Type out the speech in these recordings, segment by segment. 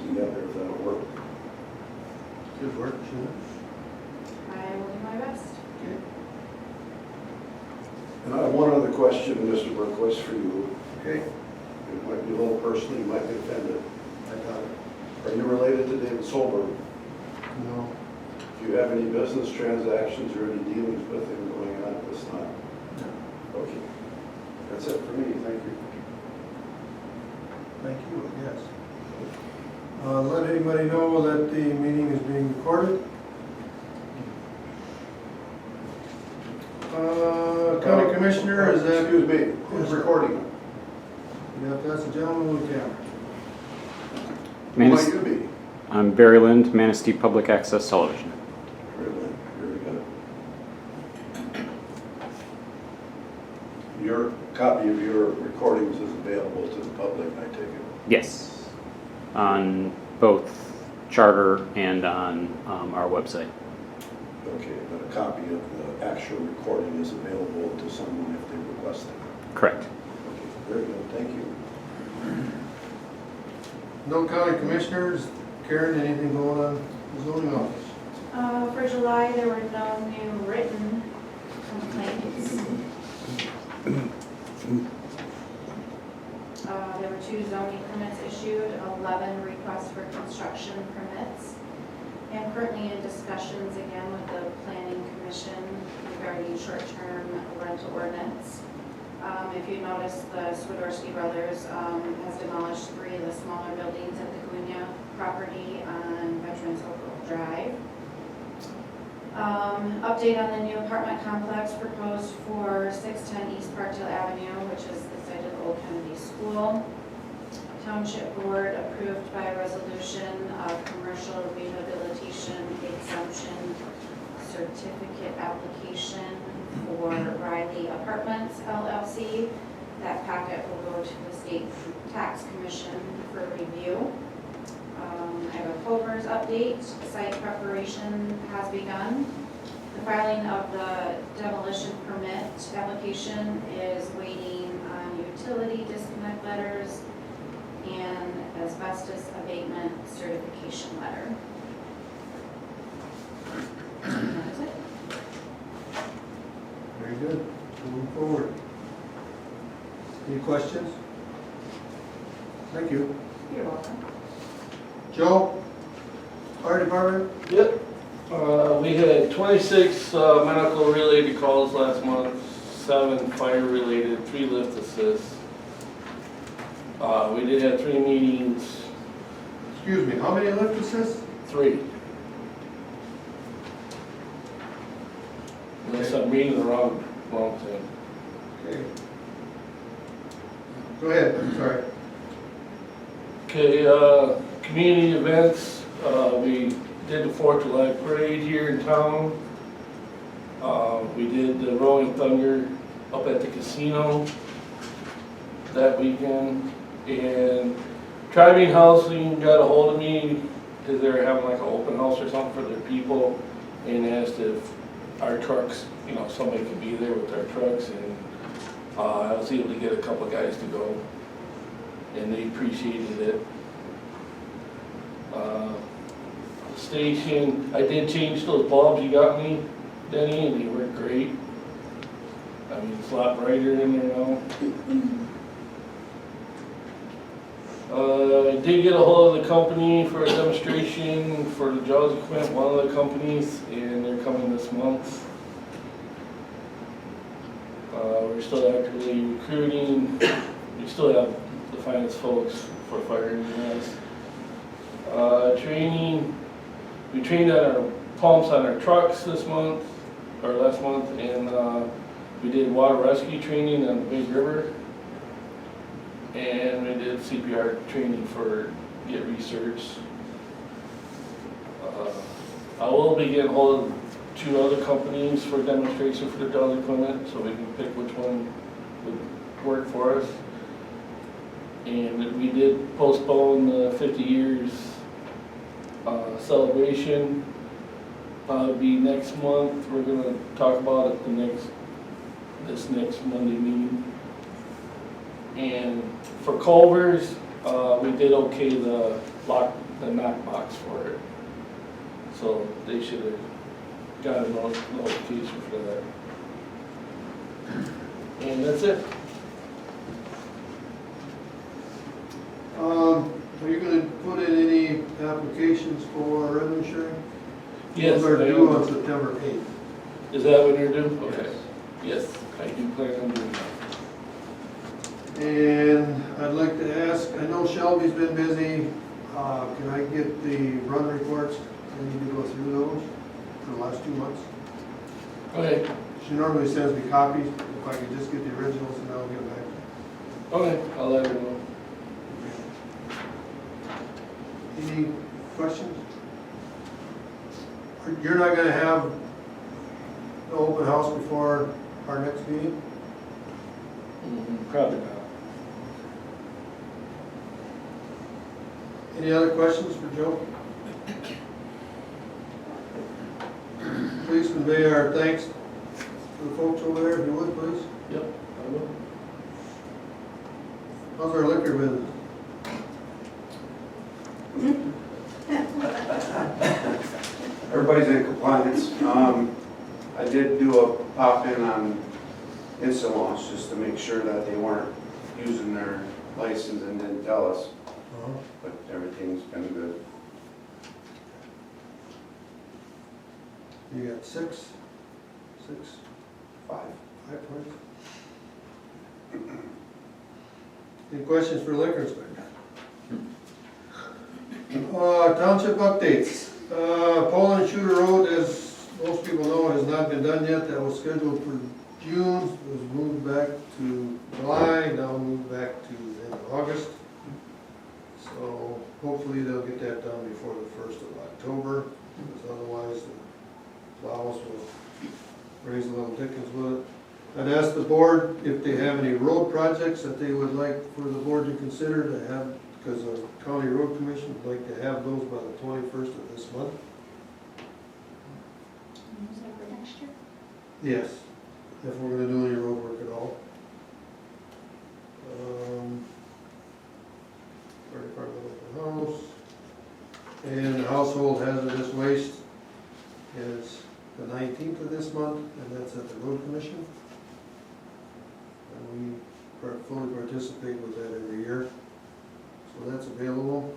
together if that'll work. Good work, Sheila. I will do my best. Okay. And I have one other question, Mr. Berquist, for you. Okay. It might be a little personal, you might get offended. I got it. Are you related to David Solberg? No. Do you have any business transactions or any dealings with him going on at this time? No. Okay. That's it for me, thank you. Thank you, yes. Let anybody know that the meeting is being recorded. County Commissioner, is that? Excuse me, who's recording? Yep, that's the gentleman with the camera. Who might you be? I'm Barry Lind, Manistee Public Access Television. Very good. Your copy of your recordings is available to the public, I take it? Yes, on both Charter and on our website. Okay, but a copy of the actual recording is available to someone if they request it? Correct. Okay, very good, thank you. No county commissioners. Karen, anything going on the zoning office? For July, there were no new written complaints. There were 2 zoning permits issued, 11 requests for construction permits, and currently in discussions again with the Planning Commission regarding short-term rental ordinance. If you notice, the Swiderski Brothers has demolished 3 of the smaller buildings at the Gunya property on Veterans Oak Drive. Update on the new apartment complex proposed for 610 East Parkdale Avenue, which is the site of the old Kennedy School. Township Board approved by resolution of commercial rehabilitation exemption certificate application for Riley Apartments LLC. That packet will go to the State Tax Commission for review. I have a Culver's update. Site preparation has begun. The filing of the demolition permit application is waiting on utility disconnect letters and asbestos abatement certification letter. And that's it. Very good. Moving forward. Any questions? Thank you. You're welcome. Joe? Fire department? Yep. We had 26 medical related calls last month, 7 fire related, 3 lift assists. We did have 3 meetings, Excuse me, how many lift assists? 3. Unless I'm reading the wrong thing. Okay. Go ahead, I'm sorry. Okay, community events, we did the 4th of July parade here in town. We did the Rolling Thunder up at the casino that weekend. And Tribune Housing got a hold of me because they were having like an open house or something for their people and asked if our trucks, you know, somebody could be there with our trucks, and I was able to get a couple guys to go and they appreciated it. The station, I did change those bulbs you got me, Denny, and they work great. I mean, it's a lot brighter in there now. I did get a hold of the company for a demonstration for the Jaws equipment, one of the companies, and they're coming this month. We're still actively recruiting. We still have the finest folks for fire and EMS. Training, we trained on our pumps on our trucks this month, or last month, and we did water rescue training on the Big River. And we did CPR training for get research. I will be getting hold of 2 other companies for demonstration for the Jaws equipment, so we can pick which one would work for us. And we did postpone the 50 years celebration. It'll be next month. We're gonna talk about it this next Monday meeting. And for Culver's, we did okay the the knockbox for it. So they should have got a notification for that. And that's it. Are you gonna put in any applications for revenue sharing? Yes, Those are I due am. on September 8th. Is that when you're due? Okay. Yes, I do plan on doing that. And I'd like to ask, I know Shelby's been busy, can I get the run reports? I need to go through those for the last 2 months. Okay, She normally sends me copies, if I could just get the originals and I'll get back. okay, I'll let her know. Any questions? You're not gonna have the open house before our next meeting? Probably not. Any other questions for Joe? Please convey our thanks to the folks over there, if you would, please. Yep, I will. How's our liquor business? Everybody's in compliance. I did do a pop-in on instant launch just to make sure that they weren't using their license and didn't tell us, but everything's been good. You got six, 5. 5 points. Any questions for liquor inspector? Township updates. Poland Shooter Road, as most people know, has not been done yet. That was scheduled for June, it was moved back to July, now moved back to the end of August. So hopefully they'll get that done before the 1st of October, because otherwise the plows will raise a little dickens with it. I'd ask the board if they have any road projects that they would like for the board to consider to have, because the county road commission would like to have those by the 21st of this month. Is that for next year? Yes, if we're gonna do any road work at all. Fire department open house. And the household hazardous waste is the 19th of this month, and that's at the road commission. And we fully participate with that every year, so that's available.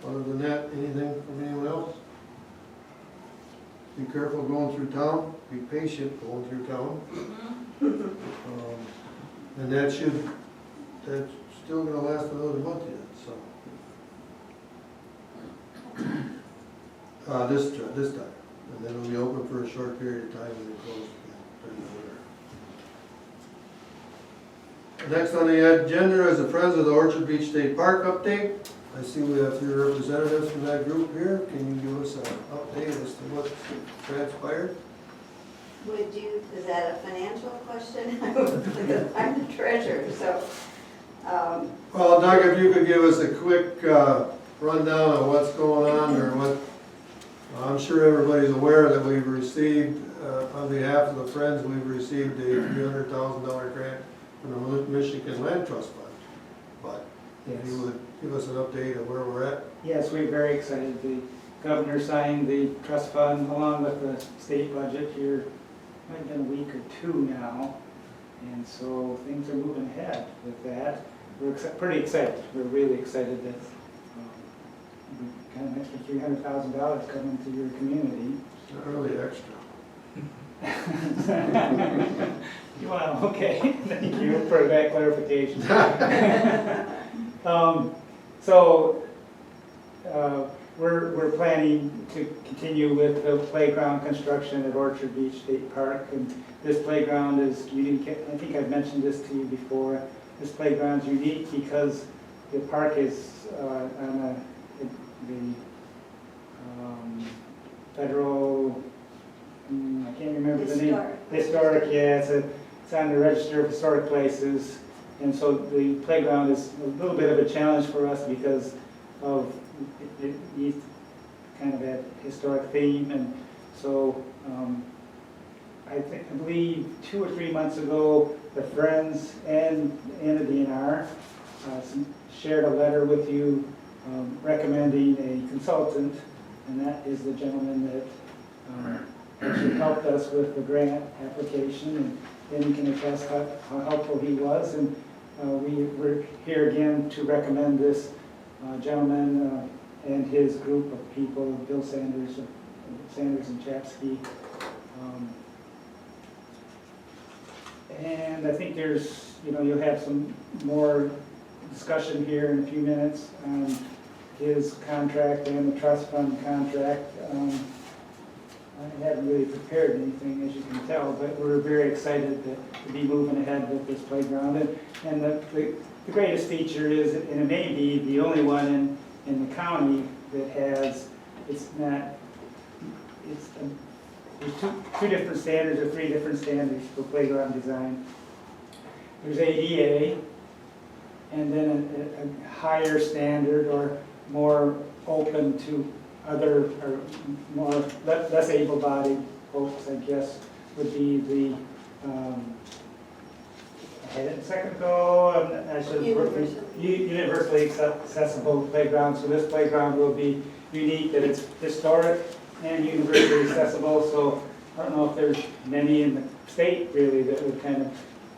Other than that, anything from anyone else? Be careful going through town, be patient going through town. And that's still gonna last another month yet, so. This time, and then it'll be open for a short period of time and then closed again during the winter. Next on the agenda is the Friends of the Orchard Beach State Park update. I see we have 3 representatives from that group here. Can you give us an update as to what transpired? Would you, is that a financial question? I'm the treasurer, so, Well, Doug, if you could give us a quick rundown of what's going on, or what, I'm sure everybody's aware that we've received, on behalf of the Friends, we've received a $300,000 grant from the Michigan Land Trust Fund. But if you would give us an update of where we're at. Yes, we're very excited. The governor signed the trust fund along with the state budget here, might have been a week or 2 now. And so things are moving ahead with that. We're pretty excited. We're really excited that kind of extra $300,000 coming to your community. It's not really extra. You want, okay, thank you for that clarification. We're planning to continue with the playground construction at Orchard Beach State Park. And this playground is unique. I think I've mentioned this to you before. This playground is unique because the park is on the federal, I can't remember the name. Historic, yeah, it's on the Register of Historic Places. And so the playground is a little bit of a challenge for us because of it needs kind of that historic theme. And so I believe 2 or 3 months ago, the Friends and the DNR shared a letter with you recommending a consultant, and that is the gentleman that actually helped us with the grant application, and then he can attest how helpful he was. And we're here again to recommend this gentleman and his group of people, Bill Sanders and Chapsky. And I think there's, you'll have some more discussion here in a few minutes on his contract and the trust fund contract. I haven't really prepared anything, as you can tell, but we're very excited to be moving ahead with this playground. And the greatest feature is, and it may be the only one in the county that has, there's two different standards or three different standards for playground design. There's ADA, and then a higher standard or more open to other, or more, less able-bodied folks, I guess, would be the, I had it a second ago, I should have universally accessible playground. So this playground will be unique, that it's historic and universally accessible. So I don't know if there's many in the state really that would kind of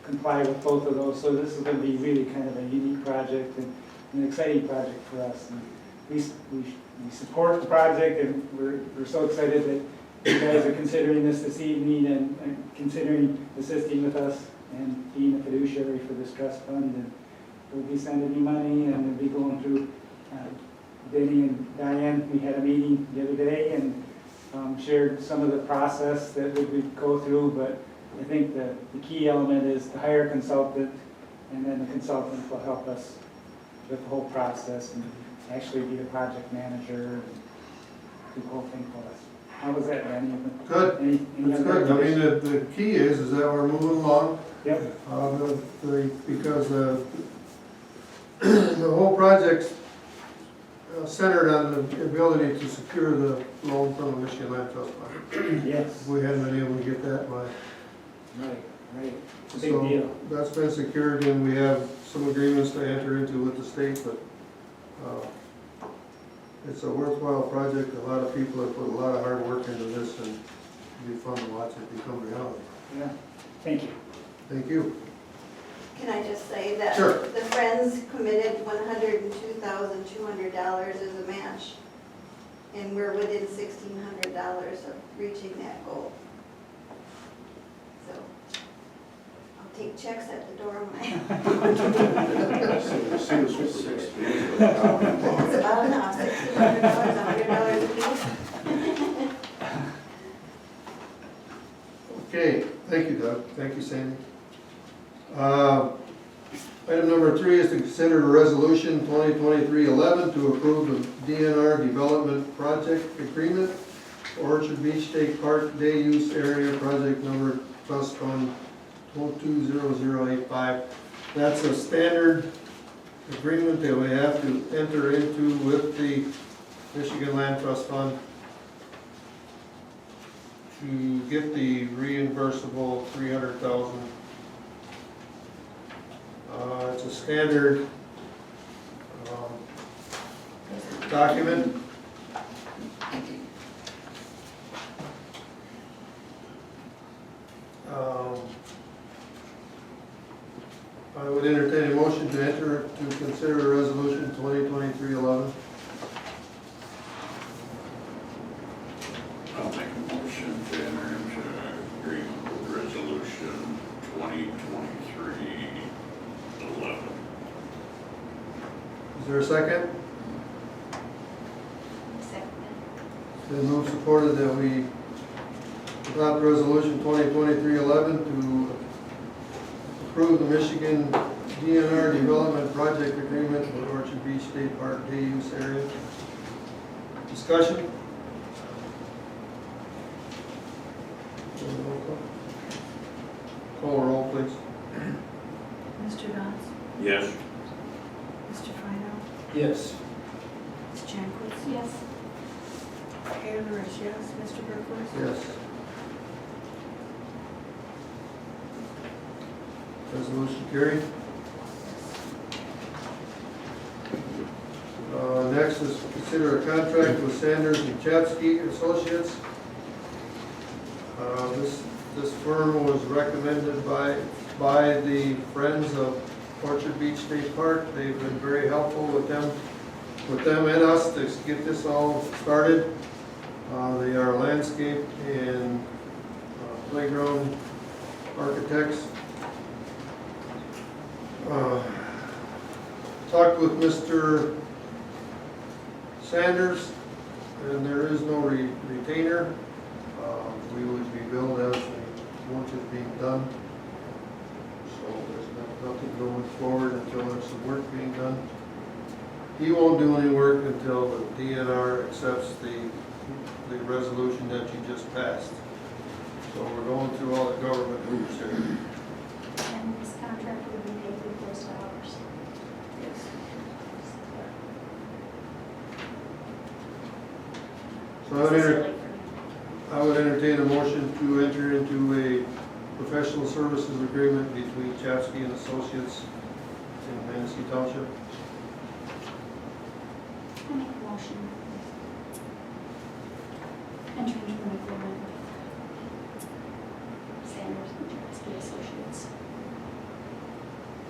comply with both of those. So this is going to be really kind of a unique project and an exciting project for us. And we support the project, and we're so excited that you guys are considering this evening and considering assisting with us and being a fiduciary for this trust fund. And we'll be sending you money, and we'll be going through, Denny and Diane, we had a meeting the other day and shared some of the process that we would go through, but I think the key element is to hire a consultant, and then the consultant will help us with the whole process and actually be the project manager and do the whole thing for us. How was that, Danny? Good. Any That's other good. I mean, questions? the key is that we're moving along. Yep. Because the whole project's centered on the ability to secure the loan from the Michigan Land Trust Fund. Yes. We hadn't been able to get that by. Right. It's a big So deal. that's been secured, and we have some agreements to enter into with the state, but it's a worthwhile project. A lot of people have put a lot of hard work into this, and it'll be fun to watch it become reality. Yeah. Thank you. Thank you. Can I just say that Sure. the Friends committed $102,200 as a match, and we're within $1,600 of reaching that goal. So I'll take checks at the door when So see, this was 6 feet. That's about enough, $1,600, $100 a piece. Okay, thank you, Doug. Thank you, Sandy. Item number 3 is to consider a resolution 2023-11 to approve the DNR Development Project Agreement for Orchard Beach State Park Day Use Area Project Number Trust Fund 020085. That's a standard agreement that we have to enter into with the Michigan Land Trust Fund to get the reimbursable $300,000. It's a standard document. I would entertain a motion to consider resolution 2023-11. I'll make a motion to enter into agreement with resolution 2023-11. Is there a second? Second. Then move supported that we adopt resolution 2023-11 to approve the Michigan DNR Development Project Agreement with Orchard Beach State Park Day Use Area. Discussion? Call roll, please. Mr. Dawes? Yes. Mr. Fino? Yes. Ms. Jankowitz? Yes. Mayor Lurish, yes. Mr. Burkowitz? Yes. Resolution carried. Next is consider a contract with Sanders and Chapsky Associates. This firm was recommended by the Friends of Orchard Beach State Park. They've been very helpful with them and us to get this all started. They are landscape and playground architects. Talked with Mr. Sanders, and there is no retainer. We would be billed as the work is being done. So there's nothing going forward until there's some work being done. He won't do any work until the DNR accepts the resolution that you just passed. So we're going through all the government hoops here. And this contract will be paid through post hours. Yes. So I would entertain a motion to enter into a professional services agreement between Chapsky and Associates in Manistee Township. I make a motion. Enter into an agreement with Sanders and Chapsky Associates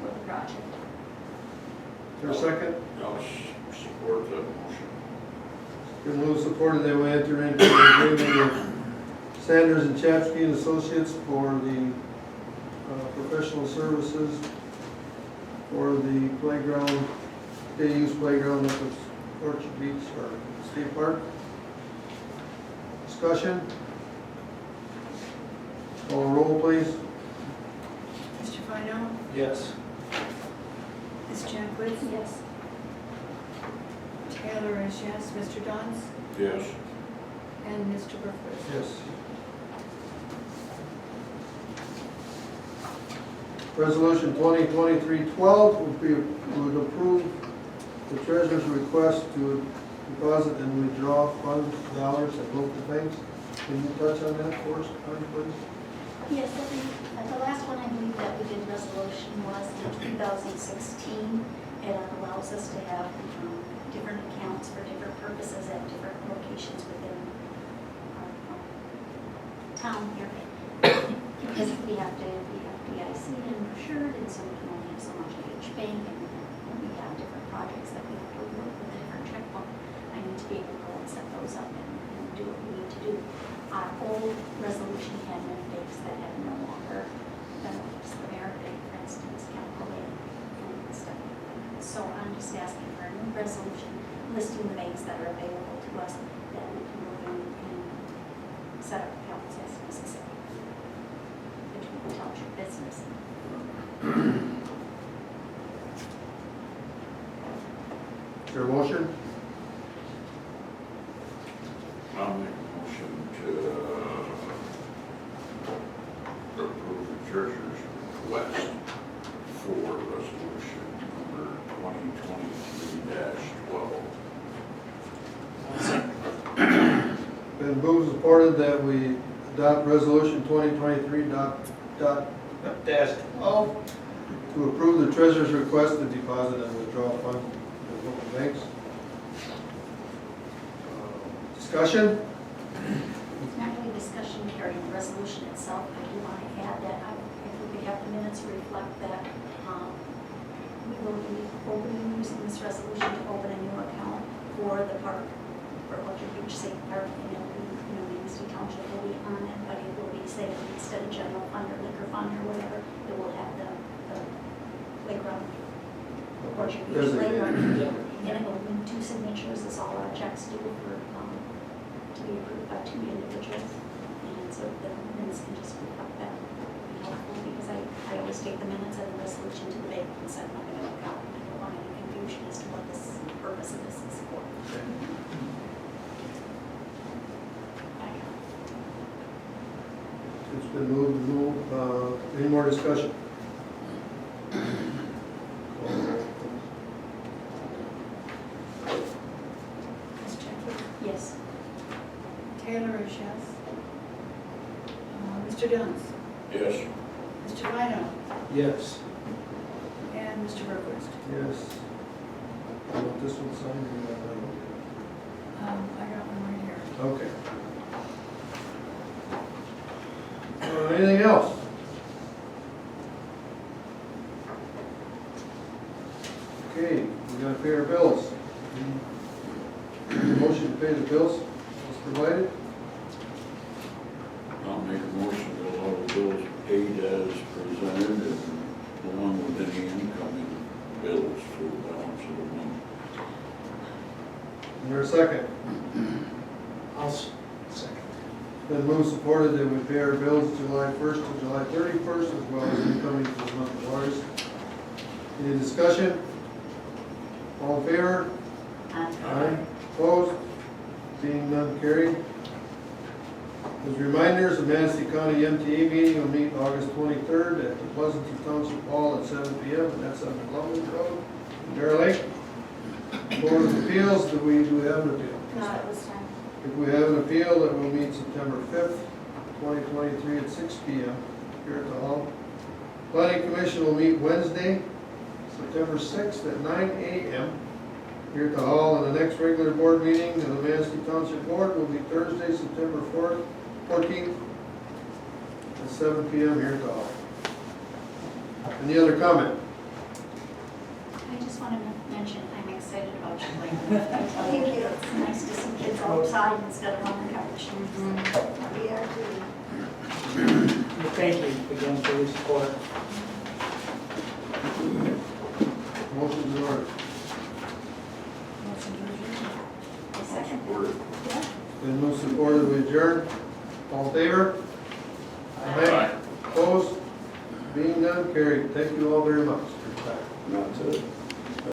for the project. Is there a second? I'll support that motion. Been moved, supported that we enter into an agreement with Sanders and Chapsky and Associates for the professional services for the playground, day-use playground up at Orchard Beach or State Park. Discussion? Call roll, please. Mr. Fino? Yes. Ms. Jackwood? Yes. Taylor is yes. Mr. Dunn? Yes. And Mr. Berquist? Yes. Resolution 2023-12 would approve the treasurer's request to deposit and withdraw fund dollars at local banks. Can you touch on that for us, Connie, please? Yes, I think the last one I believe that we did resolution was in 2016. It allows us to have different accounts for different purposes at different locations within our town here. Because we have DIC and insured, and so we can only have so much at each bank, and we have different projects that we have to work with a different checkbook. I need to be able to go and set those up and do what we need to do. Our old resolution had many banks that had no longer benefits. The Merit Bank, for instance, Capital Bank, and stuff. So I'm just asking for a new resolution listing the banks that are available to us that we can go in and set up accounts as necessary between the township business. Is there a motion? I'll make a motion to approve the treasurer's request for resolution number 2023-12. Been moved and supported that we adopt resolution 2023-12 to approve the treasurer's request to deposit and withdraw funds at local banks. Discussion? It's not really discussion regarding the resolution itself, but you want to add that, I think we have the minutes reflect that we will be using this resolution to open a new account for the park, for Orchard Beach State Park, and it'll be, Manistee Township will be on it, but it will be, say, instead of general fund or liquor fund or whatever, it will have the playground, Orchard Beach playground. And it will be 2 signatures, is all our checks do for, to be approved by 2 individuals. And so the minutes can just reflect that. That would be helpful, because I always take the minutes and the resolution to the bank and set them up in an account. I don't want any confusion as to what this purpose of this is for. It's been moved and moved. Any more discussion? Ms. Jackwood? Yes. Taylor is yes. Mr. Dunn? Yes. Mr. Fino? Yes. And Mr. Berquist? Yes. this one signed? Or you got I got one right here. one? Okay. Anything else? Okay, we gotta pay our bills. Motion to pay the bills was provided. I'll make a motion to allow the bills paid as presented and along with any incoming bills for the balance of the month. Is there a second? Second. Then move supported that we pay our bills July 1st to July 31st, as well as incoming for the month of August. Any discussion? All in favor? Aye. Opposed? Seeing none, carried. As reminders, the Manistee County MTA meeting will meet August 23rd at the Pleasanton Township Hall at 7 p.m. and that's on Loveland Road, in Bear Lake. Board of Appeals, do we have an appeal? Not at this time. If we have an appeal, that will meet September 5th, 2023 at 6 p.m. here at the hall. Planning Commission will meet Wednesday, September 6th at 9 a.m. here at the hall, and the next regular board meeting of the Manistee Township Board will be Thursday, September 14th at 7 p.m. here at the hall. Any other comment? I just want to mention, I'm excited about your playground. Thank you. It's nice to see kids outside instead of on the couch. We are too. Thank you again for your support. Motion in order. Motion to adjourn. Second. Then move supported, we adjourn. All in favor? Opposed? Being none, carried. Thank you all very much for your time. Not to